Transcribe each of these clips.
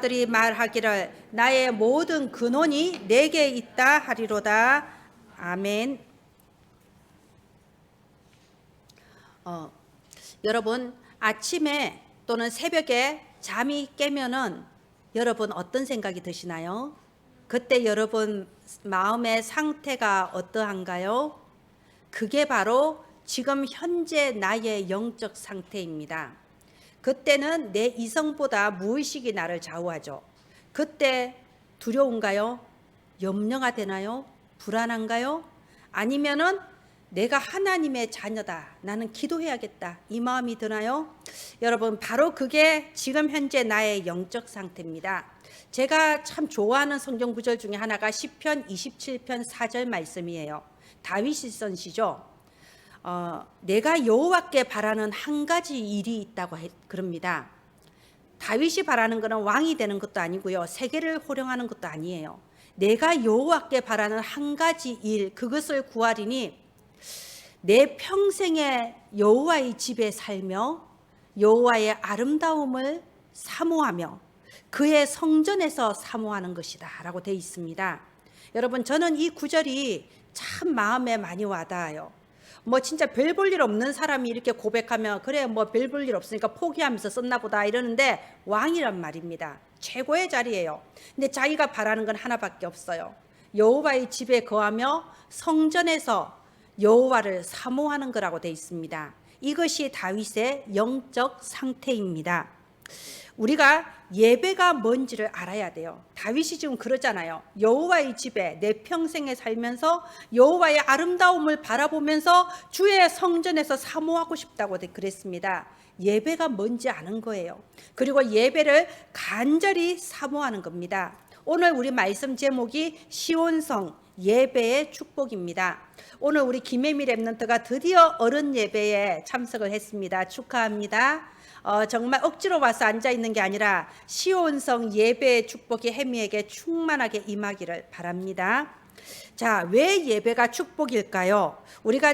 들이 말하기를 나의 모든 근원이 내게 있다 하리로다. 아멘. 여러분 아침에 또는 새벽에 잠이 깨면은 여러분 어떤 생각이 드시나요? 그때 여러분 마음의 상태가 어떠한가요? 그게 바로 지금 현재 나의 영적 상태입니다. 그때는 내 이성보다 무의식이 나를 좌우하죠. 그때 두려운가요? 염려가 되나요? 불안한가요? 아니면은 내가 하나님의 자녀다. 나는 기도해야겠다. 이 마음이 드나요? 여러분 바로 그게 지금 현재 나의 영적 상태입니다. 제가 참 좋아하는 성경 구절 중에 하나가 시편 27편 4절 말씀이에요. 다윗이 쓴 시죠. 내가 여호와께 바라는 한 가지 일이 있다고 그럽니다. 다윗이 바라는 것은 왕이 되는 것도 아니고요. 세계를 호령하는 것도 아니에요. 내가 여호와께 바라는 한 가지 일, 그것을 구하리니 내 평생에 여호와의 집에 살며 여호와의 아름다움을 사모하며 그의 성전에서 사모하는 것이다 라고 되어 있습니다. 여러분 저는 이 구절이 참 마음에 많이 와닿아요. 뭐 진짜 별 볼 일 없는 사람이 이렇게 고백하면 그래 뭐 별 볼 일 없으니까 포기하면서 썼나 보다 이러는데 왕이란 말입니다. 최고의 자리예요. 근데 자기가 바라는 건 하나밖에 없어요. 여호와의 집에 거하며 성전에서 여호와를 사모하는 거라고 되어 있습니다. 이것이 다윗의 영적 상태입니다. 우리가 예배가 뭔지를 알아야 돼요. 다윗이 지금 그러잖아요. 여호와의 집에 내 평생에 살면서 여호와의 아름다움을 바라보면서 주의 성전에서 사모하고 싶다고 그랬습니다. 예배가 뭔지 아는 거예요. 그리고 예배를 간절히 사모하는 겁니다. 오늘 우리 말씀 제목이 시온성 예배의 축복입니다. 오늘 우리 김혜미 랩런트가 드디어 어른 예배에 참석을 했습니다. 축하합니다. 정말 억지로 와서 앉아있는 게 아니라 시온성 예배의 축복이 혜미에게 충만하게 임하기를 바랍니다. 자, 왜 예배가 축복일까요?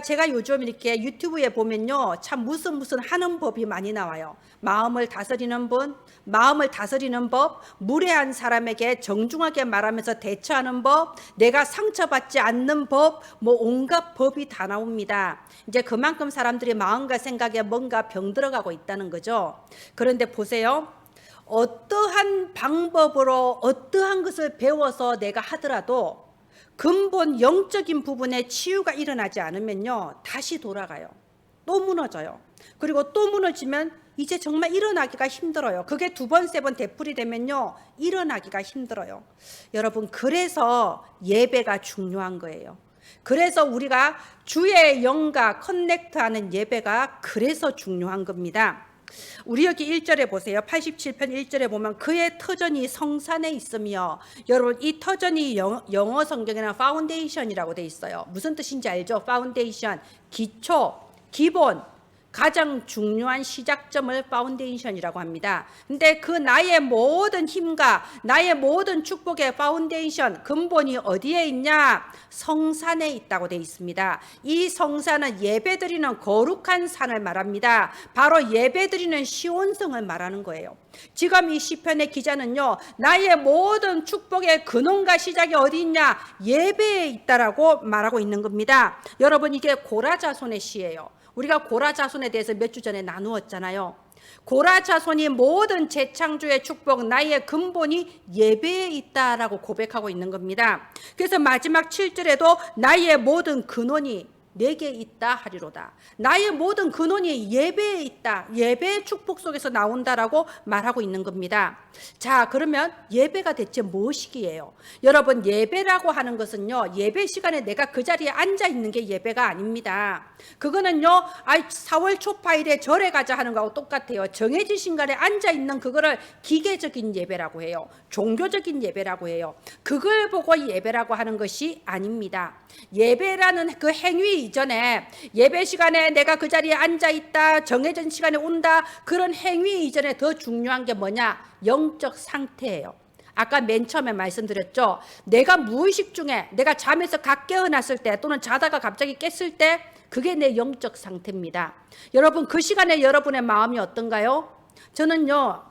제가 요즘 이렇게 유튜브에 보면요, 참 무슨 하는 법이 많이 나와요. 마음을 다스리는 법, 무례한 사람에게 정중하게 말하면서 대처하는 법, 내가 상처받지 않는 법, 뭐 온갖 법이 다 나옵니다. 이제 그만큼 사람들이 마음과 생각에 뭔가 병들어가고 있다는 거죠. 그런데 보세요. 어떠한 방법으로 어떠한 것을 배워서 내가 하더라도 근본 영적인 부분에 치유가 일어나지 않으면요 다시 돌아가요. 또 무너져요. 그리고 또 무너지면 이제 정말 일어나기가 힘들어요. 그게 두 번, 세 번 되풀이 되면요 일어나기가 힘들어요. 여러분 그래서 예배가 중요한 거예요. 그래서 우리가 주의 영과 커넥트하는 예배가 그래서 중요한 겁니다. 우리 여기 1절에 보세요. 87편 1절에 보면 그의 터전이 성산에 있으며, 여러분 이 터전이 영어 성경에는 파운데이션이라고 돼 있어요. 무슨 뜻인지 알죠? 파운데이션, 기초, 기본, 가장 중요한 시작점을 파운데이션이라고 합니다. 근데 그 나의 모든 힘과 나의 모든 축복의 파운데이션, 근본이 어디에 있냐? 성산에 있다고 되어 있습니다. 이 성산은 예배드리는 거룩한 산을 말합니다. 바로 예배드리는 시온성을 말하는 거예요. 지금 이 시편의 기자는요, 나의 모든 축복의 근원과 시작이 어디 있냐? 예배에 있다라고 말하고 있는 겁니다. 여러분 이게 고라자손의 시예요. 우리가 고라자손에 대해서 몇 주 전에 나누었잖아요. 고라자손이 모든 재창조의 축복, 나의 근본이 예배에 있다라고 고백하고 있는 겁니다. 그래서 마지막 7절에도 나의 모든 근원이 내게 있다 하리로다. 나의 모든 근원이 예배에 있다. 예배의 축복 속에서 나온다라고 말하고 있는 겁니다. 자, 그러면 예배가 대체 무엇이기예요? 여러분 예배라고 하는 것은요, 예배 시간에 내가 그 자리에 앉아 있는 게 예배가 아닙니다. 그거는요, 4월 초파일에 절에 가자 하는 거하고 똑같아요. 정해진 시간에 앉아 있는 그거를 기계적인 예배라고 해요. 종교적인 예배라고 해요. 그걸 보고 예배라고 하는 것이 아닙니다. 예배라는 그 행위 이전에, 예배 시간에 내가 그 자리에 앉아 있다, 정해진 시간에 온다, 그런 행위 이전에 더 중요한 게 뭐냐? 영적 상태예요. 아까 맨 처음에 말씀드렸죠. 내가 무의식 중에, 내가 잠에서 각 깨어났을 때 또는 자다가 갑자기 깼을 때, 그게 내 영적 상태입니다. 여러분 그 시간에 여러분의 마음이 어떤가요? 저는요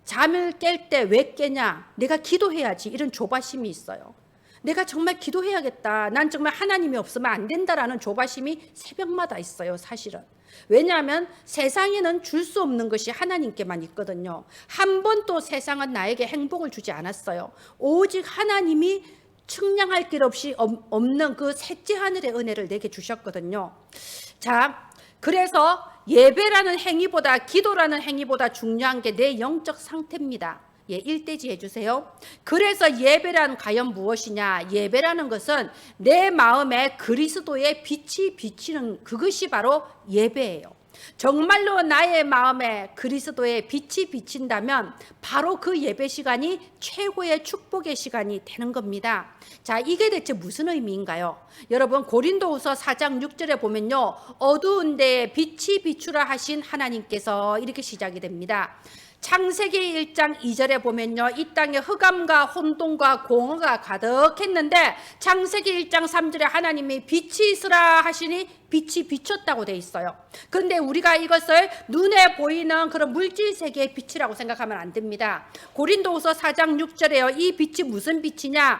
잠을 깰 때 왜 깨냐? 내가 기도해야지. 이런 조바심이 있어요. 내가 정말 기도해야겠다. 난 정말 하나님이 없으면 안 된다라는 조바심이 새벽마다 있어요, 사실은. 왜냐하면 세상에는 줄 수 없는 것이 하나님께만 있거든요. 한 번도 세상은 나에게 행복을 주지 않았어요. 오직 하나님이 측량할 길 없이 없는 그 셋째 하늘의 은혜를 내게 주셨거든요. 자, 그래서 예배라는 행위보다, 기도라는 행위보다 중요한 게 내 영적 상태입니다. 예, 일대지 해주세요. 그래서 예배란 과연 무엇이냐? 예배라는 것은 내 마음에 그리스도의 빛이 비치는 그것이 바로 예배예요. 정말로 나의 마음에 그리스도의 빛이 비친다면 바로 그 예배 시간이 최고의 축복의 시간이 되는 겁니다. 자, 이게 대체 무슨 의미인가요? 여러분, 고린도후서 4장 6절에 보면요, 어두운 데에 빛이 비추라 하신 하나님께서, 이렇게 시작이 됩니다. 창세기 1장 2절에 보면요, 이 땅에 흑암과 혼돈과 공허가 가득했는데 창세기 1장 3절에 하나님이 빛이 있으라 하시니 빛이 비쳤다고 돼 있어요. 그런데 우리가 이것을 눈에 보이는 그런 물질 세계의 빛이라고 생각하면 안 됩니다. 고린도후서 4장 6절에요, 이 빛이 무슨 빛이냐?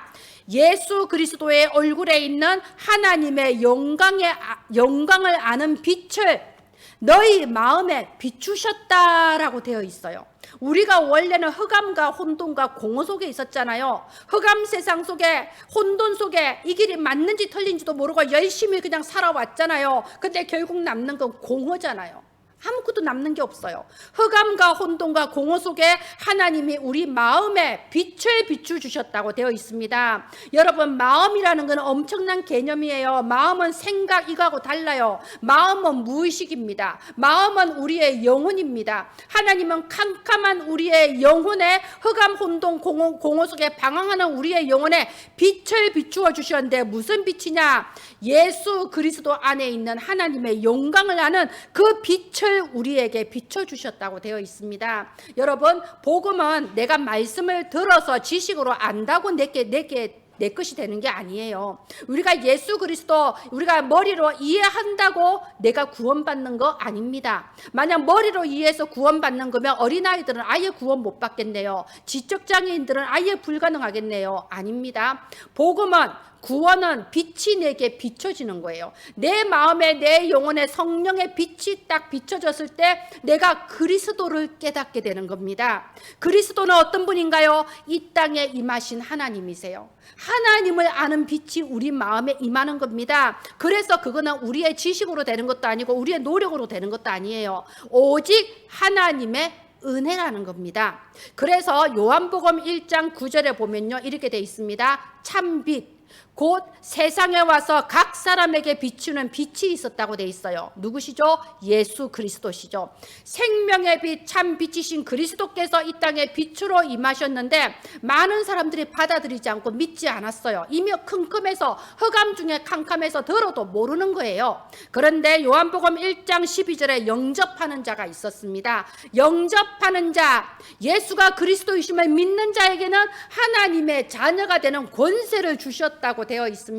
예수 그리스도의 얼굴에 있는 하나님의 영광을 아는 빛을 너희 마음에 비추셨다라고 되어 있어요. 우리가 원래는 흑암과 혼돈과 공허 속에 있었잖아요. 흑암 세상 속에, 혼돈 속에 이 길이 맞는지 틀린지도 모르고 열심히 그냥 살아왔잖아요. 근데 결국 남는 건 공허잖아요. 아무것도 남는 게 없어요. 흑암과 혼돈과 공허 속에 하나님이 우리 마음에 빛을 비추주셨다고 되어 있습니다. 여러분, 마음이라는 건 엄청난 개념이에요. 마음은 생각 이거하고 달라요. 마음은 무의식입니다. 마음은 우리의 영혼입니다. 하나님은 캄캄한 우리의 영혼에, 흑암 혼돈 공허 속에 방황하는 우리의 영혼에 빛을 비추어 주셨는데 무슨 빛이냐? 예수 그리스도 안에 있는 하나님의 영광을 아는 그 빛을 우리에게 비춰주셨다고 되어 있습니다. 여러분, 복음은 내가 말씀을 들어서 지식으로 안다고 내 것이 되는 게 아니에요. 우리가 예수 그리스도 우리가 머리로 이해한다고 내가 구원받는 거 아닙니다. 만약 머리로 이해해서 구원받는 거면 어린아이들은 아예 구원 못 받겠네요. 지적장애인들은 아예 불가능하겠네요. 아닙니다. 복음은, 구원은 빛이 내게 비춰지는 거예요. 내 마음에, 내 영혼에 성령의 빛이 딱 비춰졌을 때 내가 그리스도를 깨닫게 되는 겁니다. 그리스도는 어떤 분인가요? 이 땅에 임하신 하나님이세요. 하나님을 아는 빛이 우리 마음에 임하는 겁니다. 그래서 그거는 우리의 지식으로 되는 것도 아니고 우리의 노력으로 되는 것도 아니에요. 오직 하나님의 은혜라는 겁니다. 그래서 요한복음 1장 9절에 보면요, 이렇게 돼 있습니다. 참빛, 곧 세상에 와서 각 사람에게 비추는 빛이 있었다고 돼 있어요. 누구시죠? 예수 그리스도시죠. 생명의 빛, 참 빛이신 그리스도께서 이 땅에 빛으로 임하셨는데 많은 사람들이 받아들이지 않고 믿지 않았어요. 이미 컴컴해서, 흑암 중에 캄캄해서 들어도 모르는 거예요. 그런데 요한복음 1장 12절에 영접하는 자가 있었습니다. 영접하는 자, 예수가 그리스도이심을 믿는 자에게는 하나님의 자녀가 되는 권세를 주셨다고 되어 있습니다.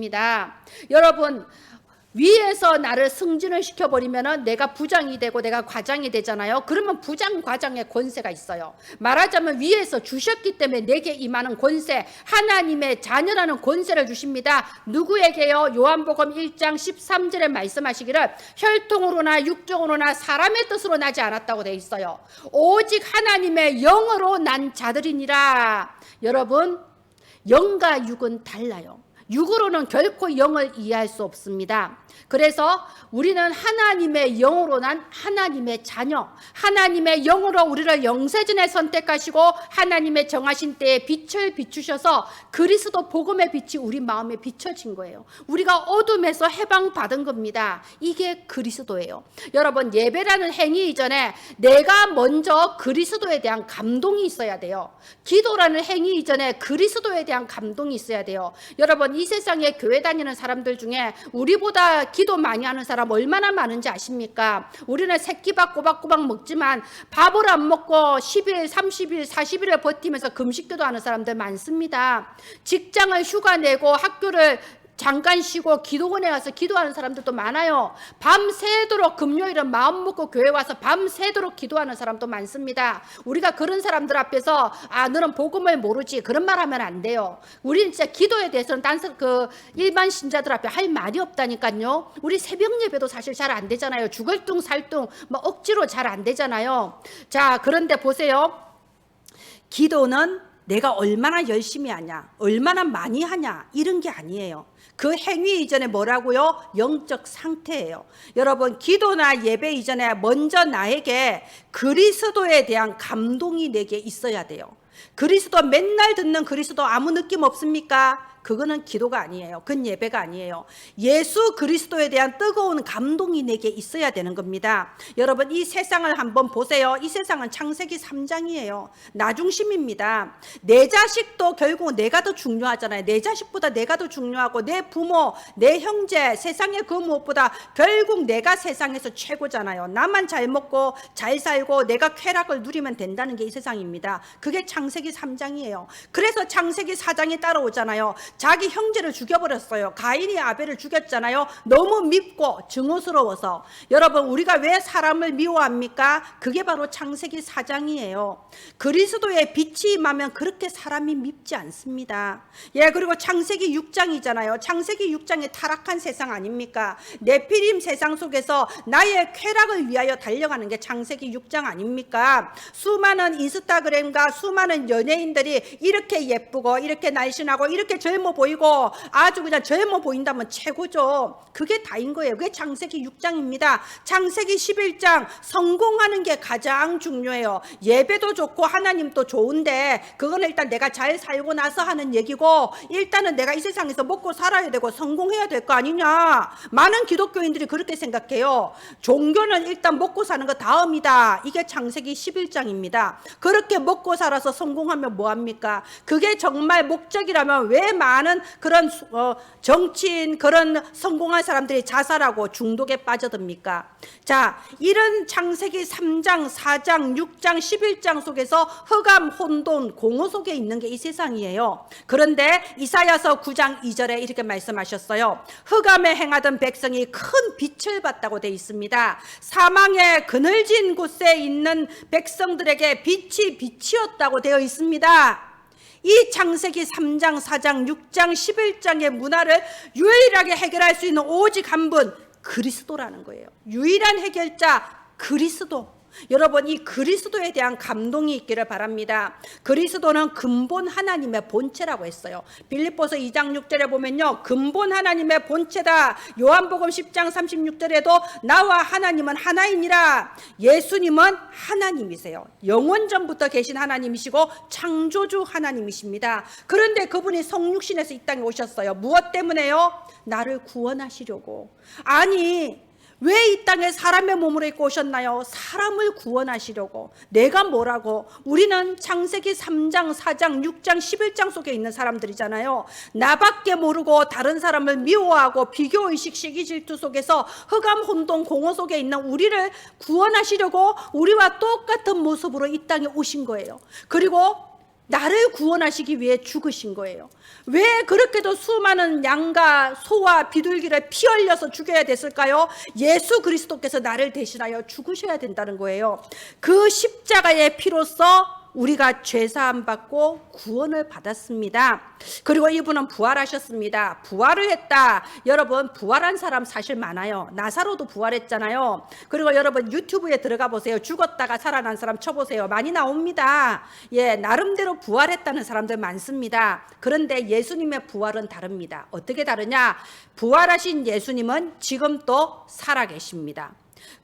여러분, 위에서 나를 승진을 시켜버리면 내가 부장이 되고 내가 과장이 되잖아요. 그러면 부장, 과장의 권세가 있어요. 말하자면 위에서 주셨기 때문에 내게 임하는 권세, 하나님의 자녀라는 권세를 주십니다. 누구에게요? 요한복음 1장 13절에 말씀하시기를 혈통으로나 육정으로나 사람의 뜻으로 나지 않았다고 되어 있어요. 오직 하나님의 영으로 난 자들이니라. 여러분, 영과 육은 달라요. 육으로는 결코 영을 이해할 수 없습니다. 그래서 우리는 하나님의 영으로 난 하나님의 자녀, 하나님의 영으로 우리를 영세전에 선택하시고 하나님의 정하신 때에 빛을 비추셔서 그리스도 복음의 빛이 우리 마음에 비춰진 거예요. 우리가 어둠에서 해방받은 겁니다. 이게 그리스도예요. 여러분, 예배라는 행위 이전에 내가 먼저 그리스도에 대한 감동이 있어야 돼요. 기도라는 행위 이전에 그리스도에 대한 감동이 있어야 돼요. 여러분, 이 세상에 교회 다니는 사람들 중에 우리보다 기도 많이 하는 사람 얼마나 많은지 아십니까? 우리는 새끼밥 꼬박꼬박 먹지만 밥을 안 먹고 10일, 30일, 40일을 버티면서 금식기도 하는 사람들 많습니다. 직장을 휴가 내고 학교를 잠깐 쉬고 기도원에 가서 기도하는 사람들도 많아요. 밤새도록 금요일은 마음 먹고 교회 와서 밤새도록 기도하는 사람도 많습니다. 우리가 그런 사람들 앞에서 너는 복음을 모르지 그런 말 하면 안 돼요. 우리는 진짜 기도에 대해서는 일반 신자들 앞에 할 말이 없다니까요. 우리 새벽 예배도 사실 잘 안 되잖아요. 죽을뚱살뚱 억지로 잘 안 되잖아요. 자, 그런데 보세요. 기도는 내가 얼마나 열심히 하냐, 얼마나 많이 하냐 이런 게 아니에요. 그 행위 이전에 뭐라고요? 영적 상태예요. 여러분, 기도나 예배 이전에 먼저 나에게 그리스도에 대한 감동이 내게 있어야 돼요. 그리스도 맨날 듣는 그리스도 아무 느낌 없습니까? 그거는 기도가 아니에요. 그건 예배가 아니에요. 예수 그리스도에 대한 뜨거운 감동이 내게 있어야 되는 겁니다. 여러분, 이 세상을 한번 보세요. 이 세상은 창세기 3장이에요. 나 중심입니다. 내 자식도 결국 내가 더 중요하잖아요. 내 자식보다 내가 더 중요하고 내 부모, 내 형제, 세상의 그 무엇보다 결국 내가 세상에서 최고잖아요. 나만 잘 먹고 잘 살고 내가 쾌락을 누리면 된다는 게 이 세상입니다. 그게 창세기 3장이에요. 그래서 창세기 4장이 따라오잖아요. 자기 형제를 죽여버렸어요. 가인이 아벨을 죽였잖아요. 너무 밉고 증오스러워서. 여러분, 우리가 왜 사람을 미워합니까? 그게 바로 창세기 4장이에요. 그리스도의 빛이 임하면 그렇게 사람이 밉지 않습니다. 예, 그리고 창세기 6장이잖아요. 창세기 6장이 타락한 세상 아닙니까? 네피림 세상 속에서 나의 쾌락을 위하여 달려가는 게 창세기 6장 아닙니까? 수많은 인스타그램과 수많은 연예인들이 이렇게 예쁘고 이렇게 날씬하고 이렇게 젊어 보이고 아주 그냥 젊어 보인다면 최고죠. 그게 다인 거예요. 그게 창세기 6장입니다. 창세기 11장 성공하는 게 가장 중요해요. 예배도 좋고 하나님도 좋은데 그거는 일단 내가 잘 살고 나서 하는 얘기고, 일단은 내가 이 세상에서 먹고 살아야 되고 성공해야 될 거 아니냐. 많은 기독교인들이 그렇게 생각해요. 종교는 일단 먹고 사는 거 다음이다. 이게 창세기 11장입니다. 그렇게 먹고 살아서 성공하면 뭐합니까? 그게 정말 목적이라면 왜 많은 그런 정치인, 그런 성공한 사람들이 자살하고 중독에 빠져듭니까? 자, 이런 창세기 3장, 4장, 6장, 11장 속에서 흑암, 혼돈, 공허 속에 있는 게 이 세상이에요. 그런데 이사야서 9장 2절에 이렇게 말씀하셨어요. 흑암에 행하던 백성이 큰 빛을 봤다고 되어 있습니다. 사망의 그늘진 곳에 있는 백성들에게 빛이 빛이었다고 되어 있습니다. 이 창세기 3장, 4장, 6장, 11장의 문화를 유일하게 해결할 수 있는 오직 한 분, 그리스도라는 거예요. 유일한 해결자 그리스도. 여러분, 이 그리스도에 대한 감동이 있기를 바랍니다. 그리스도는 근본 하나님의 본체라고 했어요. 빌립보서 2장 6절에 보면요, 근본 하나님의 본체다. 요한복음 10장 36절에도 나와 하나님은 하나이니라. 예수님은 하나님이세요. 영원전부터 계신 하나님이시고 창조주 하나님이십니다. 그런데 그분이 성육신에서 이 땅에 오셨어요. 무엇 때문에요? 나를 구원하시려고. 아니, 왜 이 땅에 사람의 몸으로 입고 오셨나요? 사람을 구원하시려고. 내가 뭐라고? 우리는 창세기 3장, 4장, 6장, 11장 속에 있는 사람들이잖아요. 나밖에 모르고 다른 사람을 미워하고 비교의식, 시기질투 속에서 흑암, 혼돈, 공허 속에 있는 우리를 구원하시려고 우리와 똑같은 모습으로 이 땅에 오신 거예요. 그리고 나를 구원하시기 위해 죽으신 거예요. 왜 그렇게도 수많은 양과 소와 비둘기를 피 흘려서 죽여야 됐을까요? 예수 그리스도께서 나를 대신하여 죽으셔야 된다는 거예요. 그 십자가의 피로써 우리가 죄사함 받고 구원을 받았습니다. 그리고 이분은 부활하셨습니다. 부활을 했다. 여러분, 부활한 사람 사실 많아요. 나사로도 부활했잖아요. 그리고 여러분 유튜브에 들어가 보세요. 죽었다가 살아난 사람 쳐보세요. 많이 나옵니다. 예, 나름대로 부활했다는 사람들 많습니다. 그런데 예수님의 부활은 다릅니다. 어떻게 다르냐? 부활하신 예수님은 지금 또 살아계십니다.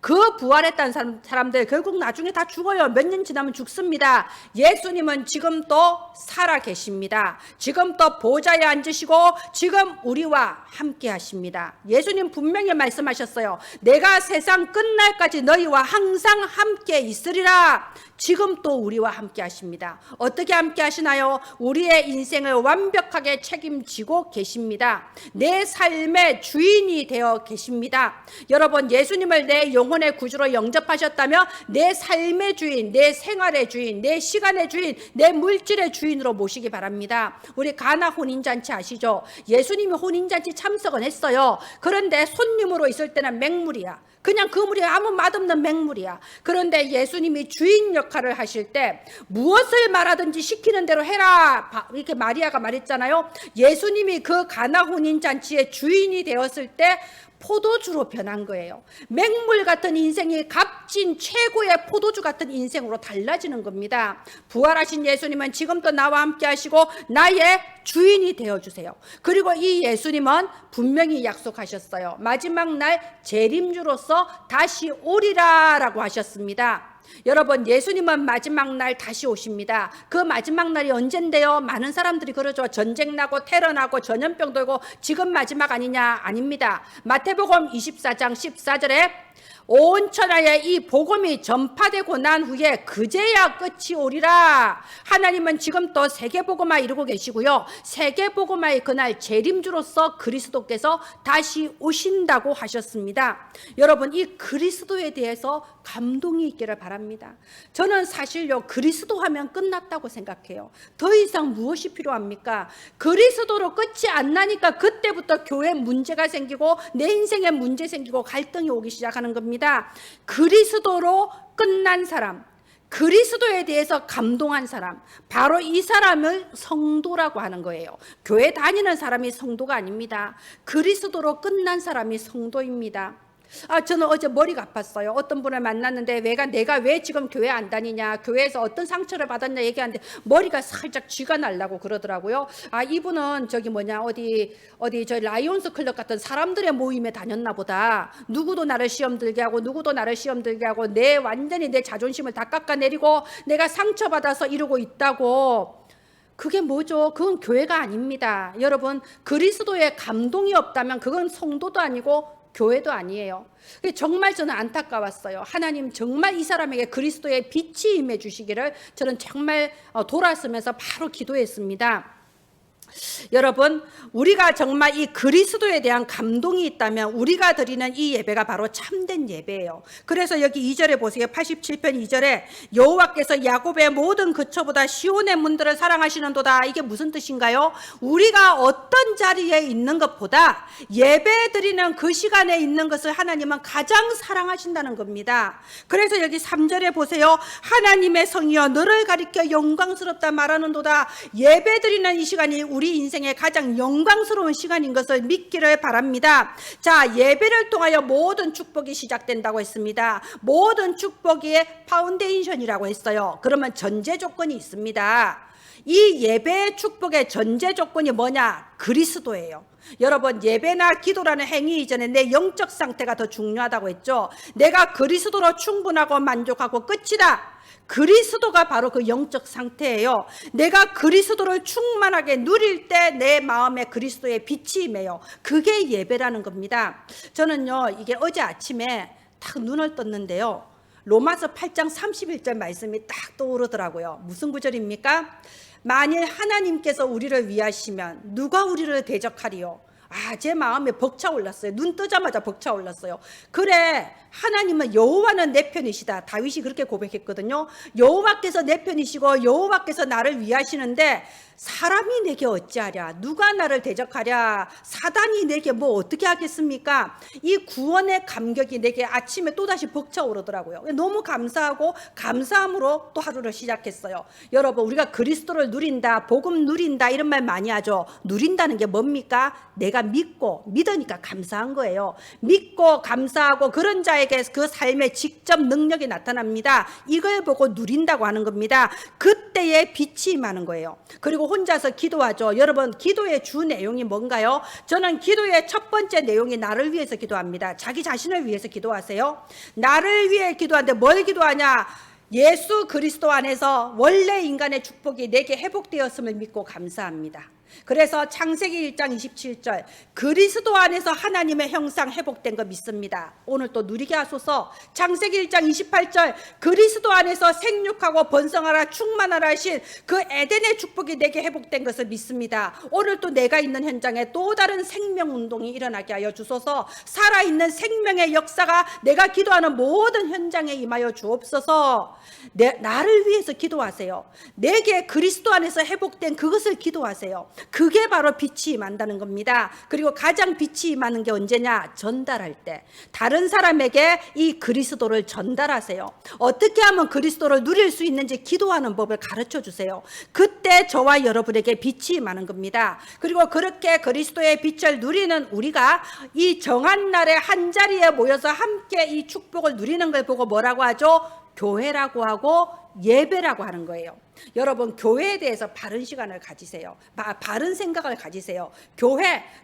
그 부활했다는 사람들 결국 나중에 다 죽어요. 몇 년 지나면 죽습니다. 예수님은 지금 또 살아 계십니다. 지금 또 보좌에 앉으시고 지금 우리와 함께 하십니다. 예수님 분명히 말씀하셨어요. 내가 세상 끝날까지 너희와 항상 함께 있으리라. 지금 또 우리와 함께 하십니다. 어떻게 함께 하시나요? 우리의 인생을 완벽하게 책임지고 계십니다. 내 삶의 주인이 되어 계십니다. 여러분, 예수님을 내 내 영혼의 구주로 영접하셨다면 내 삶의 주인, 내 생활의 주인, 내 시간의 주인, 내 물질의 주인으로 모시기 바랍니다. 우리 가나 혼인잔치 아시죠? 예수님이 혼인잔치 참석은 했어요. 그런데 손님으로 있을 때는 맹물이야. 그냥 그 물이 아무 맛없는 맹물이야. 그런데 예수님이 주인 역할을 하실 때 무엇을 말하든지 시키는 대로 해라, 이렇게 마리아가 말했잖아요. 예수님이 그 가나 혼인잔치의 주인이 되었을 때 포도주로 변한 거예요. 맹물 같은 인생이 값진 최고의 포도주 같은 인생으로 달라지는 겁니다. 부활하신 예수님은 지금도 나와 함께 하시고 나의 주인이 되어주세요. 그리고 이 예수님은 분명히 약속하셨어요. 마지막 날 재림주로서 다시 오리라 라고 하셨습니다. 여러분, 예수님은 마지막 날 다시 오십니다. 그 마지막 날이 언젠데요? 많은 사람들이 그러죠. 전쟁 나고 테러 나고 전염병 돌고 지금 마지막 아니냐? 아닙니다. 마태복음 24장 14절에 온 천하에 이 복음이 전파되고 난 후에 그제야 끝이 오리라. 하나님은 지금 또 세계복음화 이루고 계시고요. 세계복음화의 그날 재림주로서 그리스도께서 다시 오신다고 하셨습니다. 여러분, 이 그리스도에 대해서 감동이 있기를 바랍니다. 저는 사실요, 그리스도 하면 끝났다고 생각해요. 더 이상 무엇이 필요합니까? 그리스도로 끝이 안 나니까 그때부터 교회 문제가 생기고 내 인생에 문제 생기고 갈등이 오기 시작하는 겁니다. 그리스도로 끝난 사람, 그리스도에 대해서 감동한 사람, 바로 이 사람을 성도라고 하는 거예요. 교회 다니는 사람이 성도가 아닙니다. 그리스도로 끝난 사람이 성도입니다. 저는 어제 머리가 아팠어요. 어떤 분을 만났는데 내가 왜 지금 교회 안 다니냐, 교회에서 어떤 상처를 받았냐 얘기하는데 머리가 살짝 쥐가 날라고 그러더라고요. 이분은 어디 저 라이온스 클럽 같은 사람들의 모임에 다녔나 보다. 누구도 나를 시험 들게 하고 누구도 나를 시험 들게 하고 완전히 내 자존심을 다 깎아내리고 내가 상처받아서 이러고 있다고. 그게 뭐죠? 그건 교회가 아닙니다. 여러분, 그리스도의 감동이 없다면 그건 성도도 아니고 교회도 아니에요. 정말 저는 안타까웠어요. 하나님 정말 이 사람에게 그리스도의 빛이 임해 주시기를 저는 정말 돌아서면서 바로 기도했습니다. 여러분, 우리가 정말 이 그리스도에 대한 감동이 있다면 우리가 드리는 이 예배가 바로 참된 예배예요. 그래서 여기 2절에 보세요. 87편 2절에 여호와께서 야곱의 모든 거처보다 시온의 문들을 사랑하시는도다. 이게 무슨 뜻인가요? 우리가 어떤 자리에 있는 것보다 예배 드리는 그 시간에 있는 것을 하나님은 가장 사랑하신다는 겁니다. 그래서 여기 3절에 보세요. 하나님의 성이여 너를 가리켜 영광스럽다 말하는도다. 예배 드리는 이 시간이 우리 인생의 가장 영광스러운 시간인 것을 믿기를 바랍니다. 자, 예배를 통하여 모든 축복이 시작된다고 했습니다. 모든 축복의 파운데이션이라고 했어요. 그러면 전제 조건이 있습니다. 이 예배의 축복의 전제 조건이 뭐냐? 그리스도예요. 여러분, 예배나 기도라는 행위 이전에 내 영적 상태가 더 중요하다고 했죠. 내가 그리스도로 충분하고 만족하고 끝이다. 그리스도가 바로 그 영적 상태예요. 내가 그리스도를 충만하게 누릴 때 내 마음에 그리스도의 빛이 임해요. 그게 예배라는 겁니다. 저는요, 이게 어제 아침에 딱 눈을 떴는데요, 로마서 8장 31절 말씀이 딱 떠오르더라고요. 무슨 구절입니까? 만일 하나님께서 우리를 위하시면 누가 우리를 대적하리요? 제 마음에 벅차올랐어요. 눈 뜨자마자 벅차올랐어요. 그래, 하나님은 여호와는 내 편이시다. 다윗이 그렇게 고백했거든요. 여호와께서 내 편이시고 여호와께서 나를 위하시는데 사람이 내게 어찌하랴? 누가 나를 대적하랴? 사단이 내게 뭐 어떻게 하겠습니까? 이 구원의 감격이 내게 아침에 또다시 벅차오르더라고요. 너무 감사하고 감사함으로 또 하루를 시작했어요. 여러분, 우리가 그리스도를 누린다, 복음 누린다 이런 말 많이 하죠. 누린다는 게 뭡니까? 내가 믿으니까 감사한 거예요. 믿고 감사하고 그런 자에게 그 삶의 직접 능력이 나타납니다. 이걸 보고 누린다고 하는 겁니다. 그때의 빛이 임하는 거예요. 그리고 혼자서 기도하죠. 여러분, 기도의 주 내용이 뭔가요? 저는 기도의 첫 번째 내용이 나를 위해서 기도합니다. 자기 자신을 위해서 기도하세요. 나를 위해 기도하는데 뭘 기도하냐? 예수 그리스도 안에서 원래 인간의 축복이 내게 회복되었음을 믿고 감사합니다. 그래서 창세기 1장 27절 그리스도 안에서 하나님의 형상 회복된 거 믿습니다. 오늘 또 누리게 하소서. 창세기 1장 28절 그리스도 안에서 생육하고 번성하라 충만하라 하신 그 에덴의 축복이 내게 회복된 것을 믿습니다. 오늘 또 내가 있는 현장에 또 다른 생명운동이 일어나게 하여 주소서. 살아있는 생명의 역사가 내가 기도하는 모든 현장에 임하여 주옵소서. 나를 위해서 기도하세요. 내게 그리스도 안에서 회복된 그것을 기도하세요. 그게 바로 빛이 임한다는 겁니다. 그리고 가장 빛이 임하는 게 언제냐? 전달할 때. 다른 사람에게 이 그리스도를 전달하세요. 어떻게 하면 그리스도를 누릴 수 있는지 기도하는 법을 가르쳐 주세요. 그때 저와 여러분에게 빛이 임하는 겁니다. 그리고 그렇게 그리스도의 빛을 누리는 우리가 이 정한 날에 한자리에 모여서 함께 이 축복을 누리는 걸 보고 뭐라고 하죠? 교회라고 하고 예배라고 하는 거예요. 여러분, 교회에 대해서 바른 시간을 가지세요. 바른 생각을 가지세요.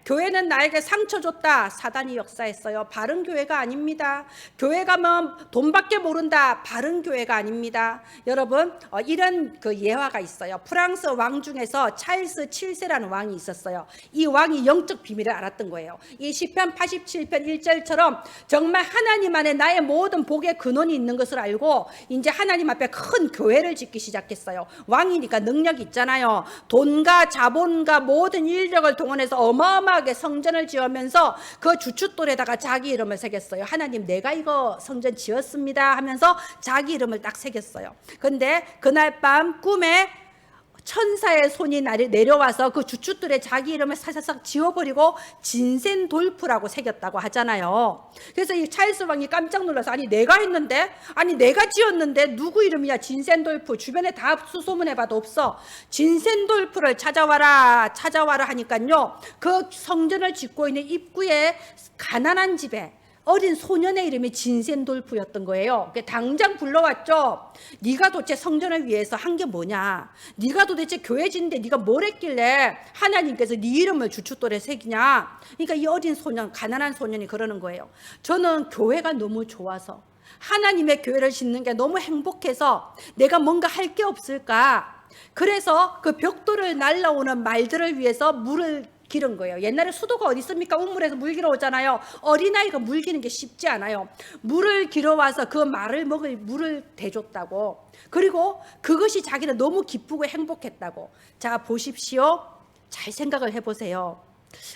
교회는 나에게 상처 줬다. 사단이 역사했어요. 바른 교회가 아닙니다. 교회 가면 돈밖에 모른다. 바른 교회가 아닙니다. 여러분, 이런 그 예화가 있어요. 프랑스 왕 중에서 찰스 7세라는 왕이 있었어요. 이 왕이 영적 비밀을 알았던 거예요. 이 시편 87편 1절처럼 정말 하나님 안에 나의 모든 복의 근원이 있는 것을 알고 이제 하나님 앞에 큰 교회를 짓기 시작했어요. 왕이니까 능력이 있잖아요. 돈과 자본과 모든 인력을 동원해서 어마어마하게 성전을 지으면서 그 주춧돌에다가 자기 이름을 새겼어요. 하나님, 내가 이거 성전 지었습니다 하면서 자기 이름을 딱 새겼어요. 근데 그날 밤 꿈에 천사의 손이 내려와서 그 주춧돌에 자기 이름을 사사삭 지워버리고 진센돌프라고 새겼다고 하잖아요. 그래서 이 찰스 왕이 깜짝 놀라서 아니 내가 했는데, 아니 내가 지었는데 누구 이름이야? 진센돌프. 주변에 다 수소문해봐도 없어. 진센돌프를 찾아와라 하니까요, 그 성전을 짓고 있는 입구에 가난한 집에 어린 소년의 이름이 진센돌프였던 거예요. 당장 불러왔죠. 네가 도대체 성전을 위해서 한 게 뭐냐? 네가 도대체 교회 짓는데 네가 뭘 했길래 하나님께서 네 이름을 주춧돌에 새기냐? 그러니까 이 어린 소년, 가난한 소년이 그러는 거예요. 저는 교회가 너무 좋아서, 하나님의 교회를 짓는 게 너무 행복해서 내가 뭔가 할 게 없을까? 그래서 그 벽돌을 날라오는 말들을 위해서 물을 기른 거예요. 옛날에 수도가 어디 있습니까? 우물에서 물 길어 오잖아요. 어린아이가 물 기는 게 쉽지 않아요. 물을 길어 와서 그 말을 먹을 물을 대줬다고. 그리고 그것이 자기는 너무 기쁘고 행복했다고. 자, 보십시오. 잘 생각을 해보세요.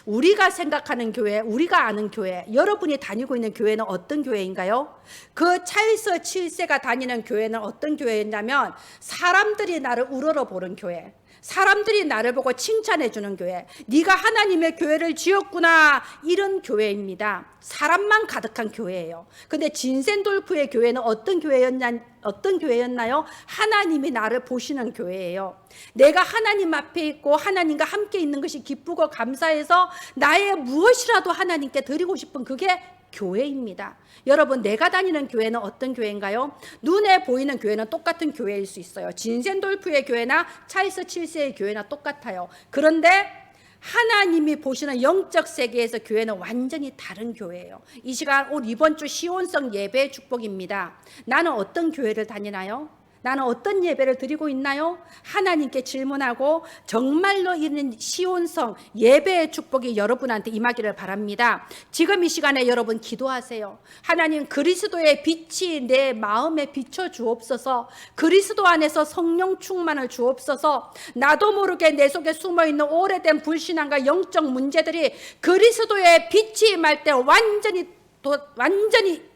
우리가 생각하는 교회, 우리가 아는 교회, 여러분이 다니고 있는 교회는 어떤 교회인가요? 그 찰스 7세가 다니는 교회는 어떤 교회였냐면 사람들이 나를 우러러보는 교회, 사람들이 나를 보고 칭찬해 주는 교회, 네가 하나님의 교회를 지었구나, 이런 교회입니다. 사람만 가득한 교회예요. 근데 진센돌프의 교회는 어떤 교회였나요? 하나님이 나를 보시는 교회예요. 내가 하나님 앞에 있고 하나님과 함께 있는 것이 기쁘고 감사해서 나의 무엇이라도 하나님께 드리고 싶은 그게 교회입니다. 여러분, 내가 다니는 교회는 어떤 교회인가요? 눈에 보이는 교회는 똑같은 교회일 수 있어요. 진센돌프의 교회나 찰스 7세의 교회나 똑같아요. 그런데 하나님이 보시는 영적 세계에서 교회는 완전히 다른 교회예요. 이 시간 이번 주 시온성 예배의 축복입니다. 나는 어떤 교회를 다니나요? 나는 어떤 예배를 드리고 있나요? 하나님께 질문하고 정말로 이런 시온성 예배의 축복이 여러분한테 임하기를 바랍니다. 지금 이 시간에 여러분 기도하세요. 하나님, 그리스도의 빛이 내 마음에 비춰 주옵소서. 그리스도 안에서 성령 충만을 주옵소서. 나도 모르게 내 속에 숨어있는 오래된 불신앙과 영적 문제들이 그리스도의 빛이 임할 때 완전히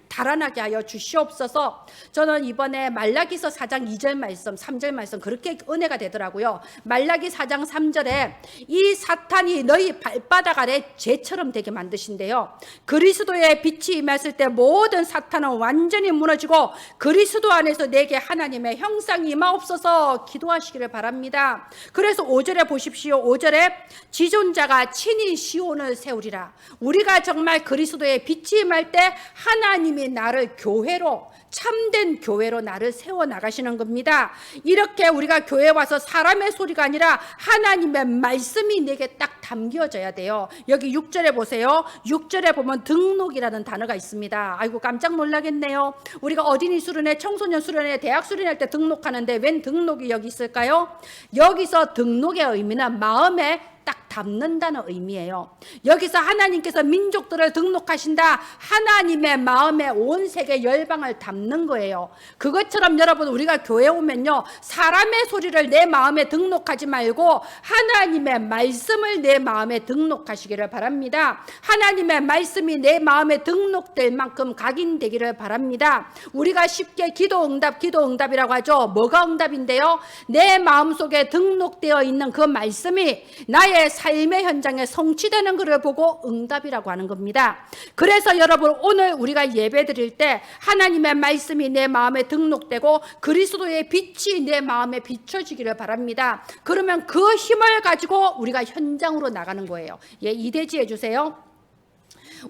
달아나게 하여 주시옵소서. 저는 이번에 말라기서 4장 2절 말씀, 3절 말씀 그렇게 은혜가 되더라고요. 말라기 4장 3절에 이 사탄이 너희 발바닥 아래 죄처럼 되게 만드신대요. 그리스도의 빛이 임했을 때 모든 사탄은 완전히 무너지고 그리스도 안에서 내게 하나님의 형상이 임하옵소서 기도하시기를 바랍니다. 그래서 5절에 보십시오. 5절에 지존자가 친히 시온을 세우리라. 우리가 정말 그리스도의 빛이 임할 때 하나님이 나를 교회로, 참된 교회로 나를 세워나가시는 겁니다. 이렇게 우리가 교회 와서 사람의 소리가 아니라 하나님의 말씀이 내게 딱 담겨져야 돼요. 여기 6절에 보세요. 6절에 보면 등록이라는 단어가 있습니다. 아이고, 깜짝 놀라겠네요. 우리가 어린이 수련회, 청소년 수련회, 대학 수련회 할 때 등록하는데 웬 등록이 여기 있을까요? 여기서 등록의 의미는 마음에 담는다는 의미예요. 여기서 하나님께서 민족들을 등록하신다. 하나님의 마음에 온 세계 열방을 담는 거예요. 그것처럼 여러분 우리가 교회 오면요, 사람의 소리를 내 마음에 등록하지 말고 하나님의 말씀을 내 마음에 등록하시기를 바랍니다. 하나님의 말씀이 내 마음에 등록될 만큼 각인되기를 바랍니다. 우리가 쉽게 기도 응답이라고 하죠. 뭐가 응답인데요? 내 마음속에 등록되어 있는 그 말씀이 나의 삶의 현장에 성취되는 것을 보고 응답이라고 하는 겁니다. 그래서 여러분 오늘 우리가 예배 드릴 때 하나님의 말씀이 내 마음에 등록되고 그리스도의 빛이 내 마음에 비춰지기를 바랍니다. 그러면 그 힘을 가지고 우리가 현장으로 나가는 거예요. 예, 이대지 해주세요.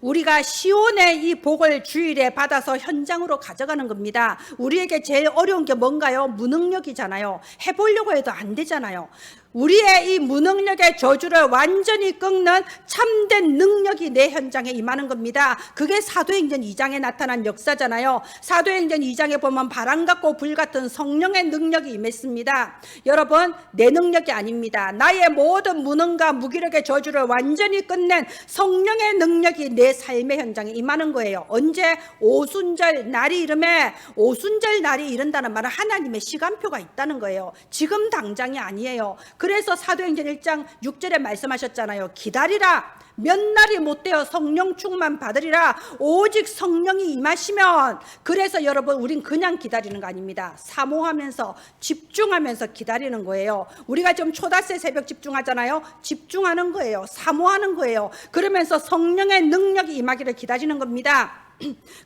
우리가 시온의 이 복을 주일에 받아서 현장으로 가져가는 겁니다. 우리에게 제일 어려운 게 뭔가요? 무능력이잖아요. 해보려고 해도 안 되잖아요. 우리의 이 무능력의 저주를 완전히 꺾는 참된 능력이 내 현장에 임하는 겁니다. 그게 사도행전 2장에 나타난 역사잖아요. 사도행전 2장에 보면 바람 같고 불 같은 성령의 능력이 임했습니다. 여러분, 내 능력이 아닙니다. 나의 모든 무능과 무기력의 저주를 완전히 끝낸 성령의 능력이 내 삶의 현장에 임하는 거예요. 언제? 오순절 날이 이름에, 오순절 날이 이른다는 말은 하나님의 시간표가 있다는 거예요. 지금 당장이 아니에요. 그래서 사도행전 1장 6절에 말씀하셨잖아요. 기다리라. 몇 날이 못 되어 성령 충만 받으리라. 오직 성령이 임하시면. 그래서 여러분 우린 그냥 기다리는 거 아닙니다. 사모하면서 집중하면서 기다리는 거예요. 우리가 좀 초다새 새벽 집중하잖아요. 집중하는 거예요. 사모하는 거예요. 그러면서 성령의 능력이 임하기를 기다리는 겁니다.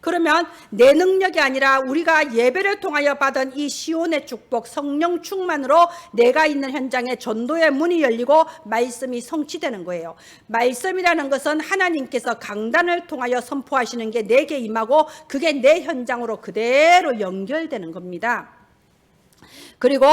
그러면 내 능력이 아니라 우리가 예배를 통하여 받은 이 시온의 축복, 성령 충만으로 내가 있는 현장에 전도의 문이 열리고 말씀이 성취되는 거예요. 말씀이라는 것은 하나님께서 강단을 통하여 선포하시는 게 내게 임하고 그게 내 현장으로 그대로 연결되는 겁니다. 그리고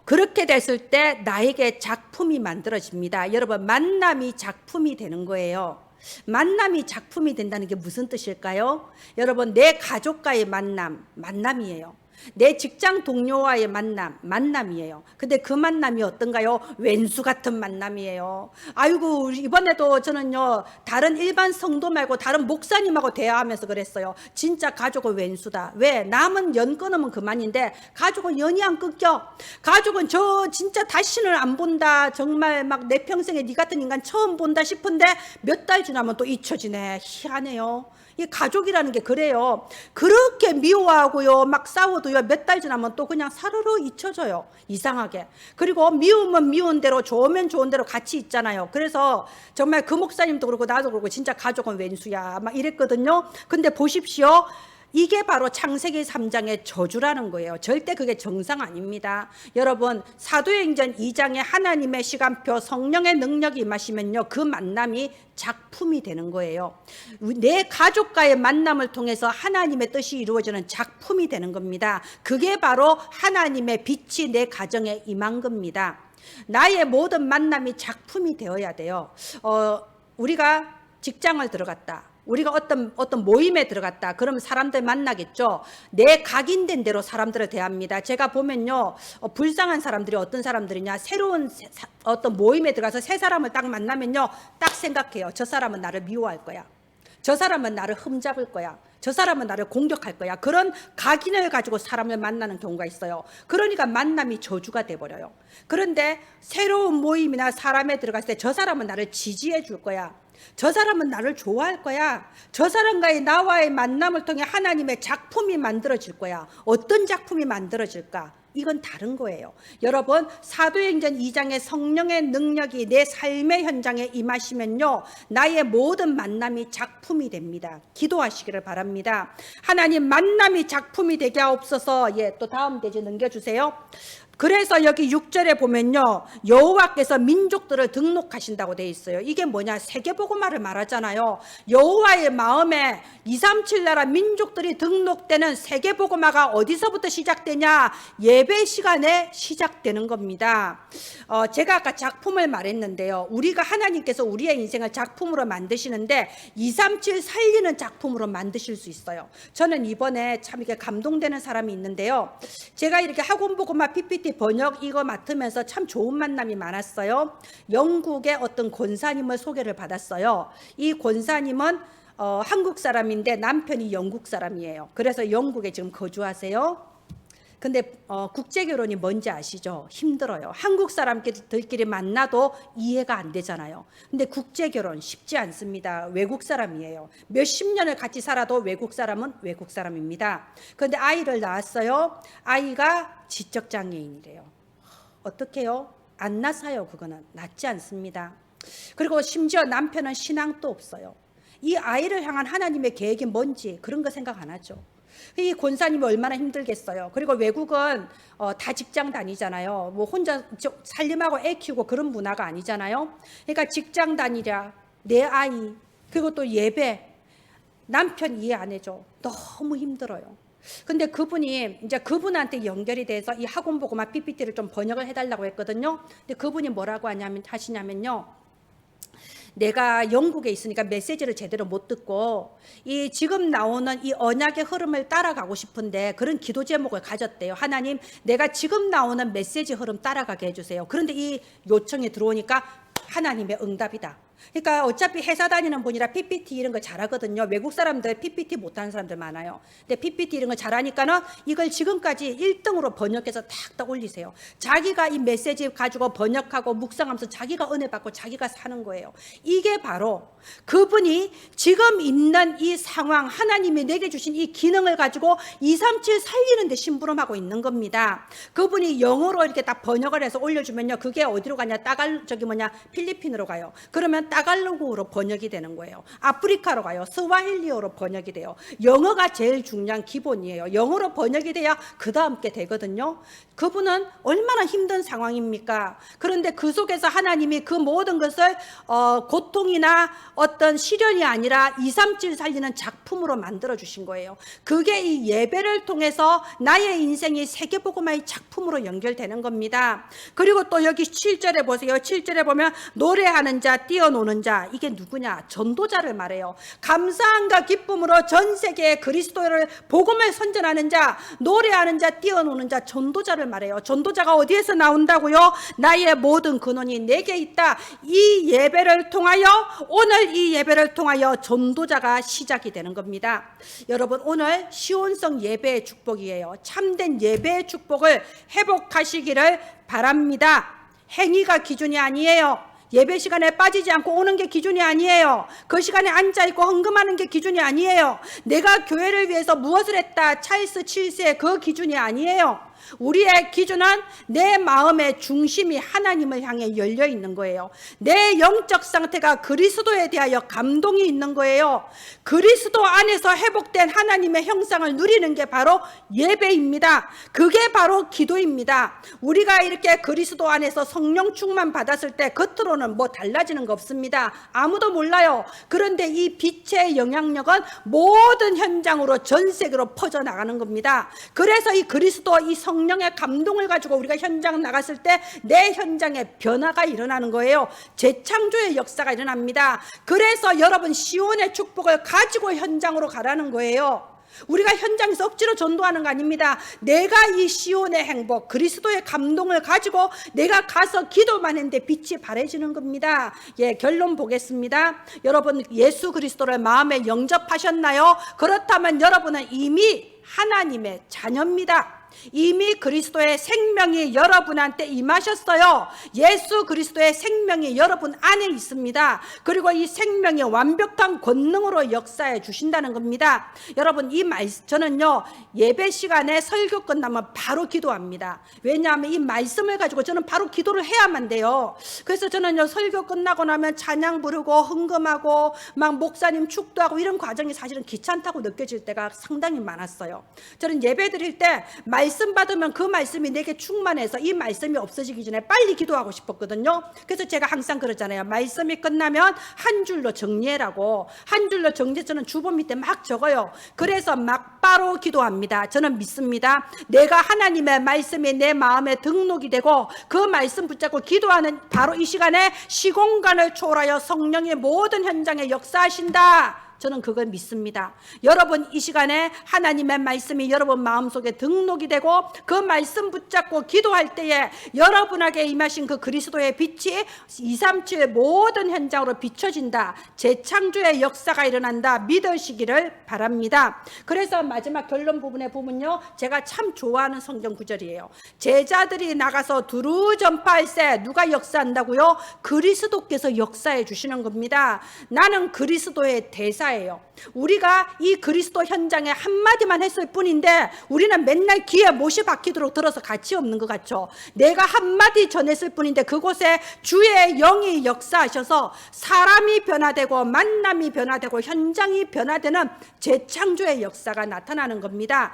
그렇게 됐을 때 나에게 작품이 만들어집니다. 여러분, 만남이 작품이 되는 거예요. 만남이 작품이 된다는 게 무슨 뜻일까요? 여러분, 내 가족과의 만남이에요. 내 직장 동료와의 만남이에요. 근데 그 만남이 어떤가요? 왼수 같은 만남이에요. 아이고, 이번에도 저는요, 다른 일반 성도 말고 다른 목사님하고 대화하면서 그랬어요. 진짜 가족은 왼수다. 왜? 남은 연 끊으면 그만인데 가족은 연이 안 끊겨. 가족은 저 진짜 다시는 안 본다. 정말 막 내 평생에 네 같은 인간 처음 본다 싶은데 몇 달 지나면 또 잊혀지네. 희한해요. 이 가족이라는 게 그래요. 그렇게 미워하고요, 막 싸워도요, 몇 달 지나면 또 그냥 사르르 잊혀져요. 이상하게. 그리고 미우면 미운 대로, 좋으면 좋은 대로 같이 있잖아요. 그래서 정말 그 목사님도 그렇고 나도 그렇고 진짜 가족은 왼수야 막 이랬거든요. 근데 보십시오. 이게 바로 창세기 3장의 저주라는 거예요. 절대 그게 정상 아닙니다. 여러분, 사도행전 2장에 하나님의 시간표, 성령의 능력이 임하시면요, 그 만남이 작품이 되는 거예요. 내 가족과의 만남을 통해서 하나님의 뜻이 이루어지는 작품이 되는 겁니다. 그게 바로 하나님의 빛이 내 가정에 임한 겁니다. 나의 모든 만남이 작품이 되어야 돼요. 우리가 직장을 들어갔다. 우리가 어떤 모임에 들어갔다. 그러면 사람들 만나겠죠. 내 각인된 대로 사람들을 대합니다. 제가 보면요, 불쌍한 사람들이 어떤 사람들이냐, 새로운 어떤 모임에 들어가서 새 사람을 딱 만나면요, 딱 생각해요. 저 사람은 나를 미워할 거야. 저 사람은 나를 흠잡을 거야. 저 사람은 나를 공격할 거야. 그런 각인을 가지고 사람을 만나는 경우가 있어요. 그러니까 만남이 저주가 돼버려요. 그런데 새로운 모임이나 사람에 들어갔을 때 저 사람은 나를 지지해 줄 거야. 저 사람은 나를 좋아할 거야. 저 사람과의 나와의 만남을 통해 하나님의 작품이 만들어질 거야. 어떤 작품이 만들어질까? 이건 다른 거예요. 여러분, 사도행전 2장의 성령의 능력이 내 삶의 현장에 임하시면요, 나의 모든 만남이 작품이 됩니다. 기도하시기를 바랍니다. 하나님, 만남이 작품이 되게 하옵소서. 예, 또 다음 페이지 넘겨주세요. 그래서 여기 6절에 보면요, 여호와께서 민족들을 등록하신다고 돼 있어요. 이게 뭐냐? 세계복음화를 말하잖아요. 여호와의 마음에 237 나라 민족들이 등록되는 세계복음화가 어디서부터 시작되냐? 예배 시간에 시작되는 겁니다. 제가 아까 작품을 말했는데요, 우리가 하나님께서 우리의 인생을 작품으로 만드시는데 237 살리는 작품으로 만드실 수 있어요. 저는 이번에 참 이렇게 감동되는 사람이 있는데요, 제가 이렇게 학원복음화 PPT PPT 번역 이거 맡으면서 참 좋은 만남이 많았어요. 영국의 어떤 권사님을 소개를 받았어요. 이 권사님은 한국 사람인데 남편이 영국 사람이에요. 그래서 영국에 지금 거주하세요. 근데 국제 결혼이 뭔지 아시죠? 힘들어요. 한국 사람들끼리 만나도 이해가 안 되잖아요. 근데 국제 결혼 쉽지 않습니다. 외국 사람이에요. 몇십 년을 같이 살아도 외국 사람은 외국 사람입니다. 그런데 아이를 낳았어요. 아이가 지적 장애인이래요. 어떡해요? 안 낳아요. 그거는 낫지 않습니다. 그리고 심지어 남편은 신앙도 없어요. 이 아이를 향한 하나님의 계획이 뭔지 그런 거 생각 안 하죠. 이 권사님이 얼마나 힘들겠어요. 그리고 외국은 다 직장 다니잖아요. 뭐 혼자 살림하고 애 키우고 그런 문화가 아니잖아요. 그러니까 직장 다니랴, 내 아이, 그리고 또 예배, 남편 이해 안 해줘. 너무 힘들어요. 근데 그분이 이제 그분한테 연결이 돼서 이 학원 보고만 PPT를 좀 번역을 해달라고 했거든요. 근데 그분이 뭐라고 하시냐면요. 내가 영국에 있으니까 메시지를 제대로 못 듣고 이 지금 나오는 이 언약의 흐름을 따라가고 싶은데 그런 기도 제목을 가졌대요. 하나님, 내가 지금 나오는 메시지 흐름 따라가게 해주세요. 그런데 이 요청이 들어오니까 하나님의 응답이다. 그러니까 어차피 회사 다니는 분이라 PPT 이런 거 잘하거든요. 외국 사람들 PPT 못하는 사람들 많아요. 근데 PPT 이런 거 잘하니까는 이걸 지금까지 1등으로 번역해서 탁탁 올리세요. 자기가 이 메시지 가지고 번역하고 묵상하면서 자기가 은혜 받고 자기가 사는 거예요. 이게 바로 그분이 지금 있는 이 상황, 하나님이 내게 주신 이 기능을 가지고 237 살리는 데 심부름하고 있는 겁니다. 그분이 영어로 이렇게 딱 번역을 해서 올려주면요. 그게 어디로 가냐? 필리핀으로 가요. 그러면 따갈로그로 번역이 되는 거예요. 아프리카로 가요. 스와힐리어로 번역이 돼요. 영어가 제일 중요한 기본이에요. 영어로 번역이 돼야 그 다음 게 되거든요. 그분은 얼마나 힘든 상황입니까? 그런데 그 속에서 하나님이 그 모든 것을 고통이나 어떤 시련이 아니라 237 살리는 작품으로 만들어 주신 거예요. 그게 이 예배를 통해서 나의 인생이 세계복음화의 작품으로 연결되는 겁니다. 그리고 또 여기 7절에 보세요. 7절에 보면 노래하는 자, 뛰어노는 자, 이게 누구냐? 전도자를 말해요. 감사함과 기쁨으로 전 세계에 그리스도를 복음을 선전하는 자, 노래하는 자, 뛰어노는 자, 전도자를 말해요. 전도자가 어디에서 나온다고요? 나의 모든 근원이 내게 있다. 이 예배를 통하여, 오늘 이 예배를 통하여 전도자가 시작이 되는 겁니다. 여러분, 오늘 시온성 예배의 축복이에요. 참된 예배의 축복을 회복하시기를 바랍니다. 행위가 기준이 아니에요. 예배 시간에 빠지지 않고 오는 게 기준이 아니에요. 그 시간에 앉아있고 헌금하는 게 기준이 아니에요. 내가 교회를 위해서 무엇을 했다, 찰스 7세 그 기준이 아니에요. 우리의 기준은 내 마음의 중심이 하나님을 향해 열려 있는 거예요. 내 영적 상태가 그리스도에 대하여 감동이 있는 거예요. 그리스도 안에서 회복된 하나님의 형상을 누리는 게 바로 예배입니다. 그게 바로 기도입니다. 우리가 이렇게 그리스도 안에서 성령 충만 받았을 때 겉으로는 뭐 달라지는 거 없습니다. 아무도 몰라요. 그런데 이 빛의 영향력은 모든 현장으로 전 세계로 퍼져나가는 겁니다. 그래서 이 그리스도 이 성령의 감동을 가지고 우리가 현장 나갔을 때 내 현장에 변화가 일어나는 거예요. 재창조의 역사가 일어납니다. 그래서 여러분 시온의 축복을 가지고 현장으로 가라는 거예요. 우리가 현장에서 억지로 전도하는 거 아닙니다. 내가 이 시온의 행복, 그리스도의 감동을 가지고 내가 가서 기도만 했는데 빛이 발해지는 겁니다. 예, 결론 보겠습니다. 여러분 예수 그리스도를 마음에 영접하셨나요? 그렇다면 여러분은 이미 하나님의 자녀입니다. 이미 그리스도의 생명이 여러분한테 임하셨어요. 예수 그리스도의 생명이 여러분 안에 있습니다. 그리고 이 생명이 완벽한 권능으로 역사해 주신다는 겁니다. 여러분 저는요 예배 시간에 설교 끝나면 바로 기도합니다. 왜냐하면 이 말씀을 가지고 저는 바로 기도를 해야만 돼요. 그래서 저는요 설교 끝나고 나면 찬양 부르고 헌금하고 막 목사님 축도하고 이런 과정이 사실은 귀찮다고 느껴질 때가 상당히 많았어요. 저는 예배 드릴 때 말씀 받으면 그 말씀이 내게 충만해서 이 말씀이 없어지기 전에 빨리 기도하고 싶었거든요. 그래서 제가 항상 그러잖아요. 말씀이 끝나면 한 줄로 정리해라고. 한 줄로 정리해서 저는 주보 밑에 막 적어요. 그래서 막 바로 기도합니다. 저는 믿습니다. 내가 하나님의 말씀이 내 마음에 등록이 되고 그 말씀 붙잡고 기도하는 바로 이 시간에 시공간을 초월하여 성령의 모든 현장에 역사하신다. 저는 그걸 믿습니다. 여러분 이 시간에 하나님의 말씀이 여러분 마음속에 등록이 되고 그 말씀 붙잡고 기도할 때에 여러분에게 임하신 그 그리스도의 빛이 237의 모든 현장으로 비춰진다. 재창조의 역사가 일어난다. 믿으시기를 바랍니다. 그래서 마지막 결론 부분에 보면요, 제가 참 좋아하는 성경 구절이에요. 제자들이 나가서 두루 전파할세. 누가 역사한다고요? 그리스도께서 역사해 주시는 겁니다. 나는 그리스도의 대사예요. 우리가 이 그리스도 현장에 한마디만 했을 뿐인데 우리는 맨날 귀에 못이 박히도록 들어서 가치 없는 것 같죠. 내가 한마디 전했을 뿐인데 그곳에 주의 영이 역사하셔서 사람이 변화되고 만남이 변화되고 현장이 변화되는 재창조의 역사가 나타나는 겁니다.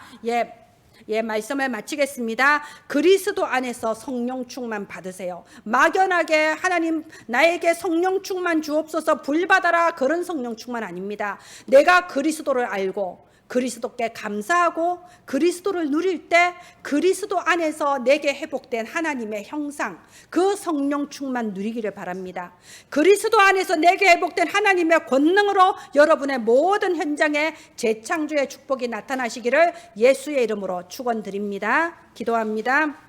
말씀을 마치겠습니다. 그리스도 안에서 성령 충만 받으세요. 막연하게 하나님 나에게 성령 충만 주옵소서 불받아라, 그런 성령 충만 아닙니다. 내가 그리스도를 알고 그리스도께 감사하고 그리스도를 누릴 때 그리스도 안에서 내게 회복된 하나님의 형상, 그 성령 충만 누리기를 바랍니다. 그리스도 안에서 내게 회복된 하나님의 권능으로 여러분의 모든 현장에 재창조의 축복이 나타나시기를 예수의 이름으로 축원드립니다. 기도합니다.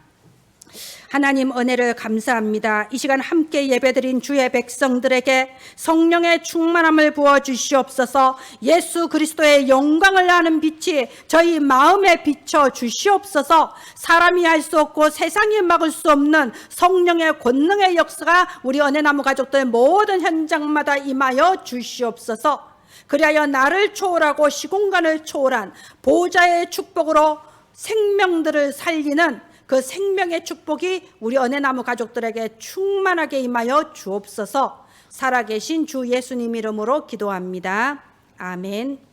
하나님 은혜를 감사합니다. 이 시간 함께 예배드린 주의 백성들에게 성령의 충만함을 부어주시옵소서. 예수 그리스도의 영광을 아는 빛이 저희 마음에 비춰 주시옵소서. 사람이 할 수 없고 세상이 막을 수 없는 성령의 권능의 역사가 우리 은혜나무 가족들 모든 현장마다 임하여 주시옵소서. 그리하여 나를 초월하고 시공간을 초월한 보좌의 축복으로 생명들을 살리는 그 생명의 축복이 우리 은혜나무 가족들에게 충만하게 임하여 주옵소서. 살아계신 주 예수님 이름으로 기도합니다. 아멘.